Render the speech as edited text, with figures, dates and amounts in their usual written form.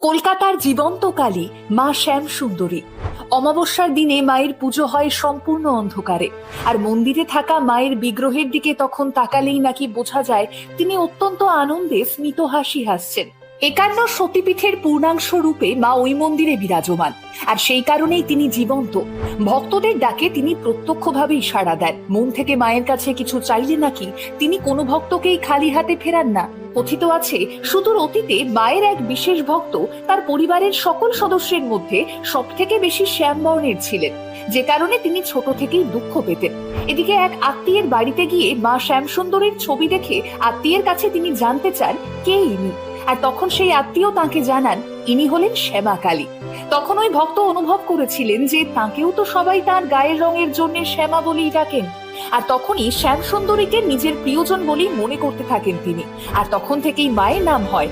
কলকাতার জীবন্ত কালী মা শ্যাম সুন্দরী। অমাবস্যার দিনে মায়ের পুজো হয় সম্পূর্ণ অন্ধকারে, আর মন্দিরে থাকা মায়ের বিগ্রহের দিকে তখন তাকালেই নাকি বোঝা যায় তিনি অত্যন্ত আনন্দে স্মিত হাসি হাসছেন। 51 সতীপীঠের পূর্ণাংশ রূপে মা ওই মন্দিরে বিরাজমান, আর সেই কারণেই তিনি জীবন্ত। ভক্তদের ডাকে তিনি প্রত্যক্ষভাবেই সাড়া দেন। মন থেকে মায়ের কাছে কিছু চাইলে নাকি তিনি কোনো ভক্তকেই খালি হাতে ফেরান না। কথিত আছে, সুদূর অতীতে মায়ের এক বিশেষ ভক্ত তার পরিবারের সকল সদস্যের মধ্যে সবথেকে বেশি শ্যামবর্ণের ছিলেন, যে কারণে তিনি ছোট থেকেই দুঃখ পেতেন। এদিকে এক আত্মীয়ের বাড়িতে গিয়ে মা শ্যামসুন্দরীর ছবি দেখে আত্মীয়ের কাছে তিনি জানতে চান কে ইনি, আর তখন সেই আত্মীয় তাকে জানান ইনি হলেন শ্যামা কালী। তখন ওই ভক্ত অনুভব করেছিলেন যে তাকেও তো সবাই তার গায়ের রঙের জন্য শ্যামা বলেই ডাকেন, আর তখনই শ্যাম সুন্দরীকে নিজের প্রিয়জন বলেই মনে করতে থাকেন তিনি, আর তখন থেকেই মায়ের নাম হয়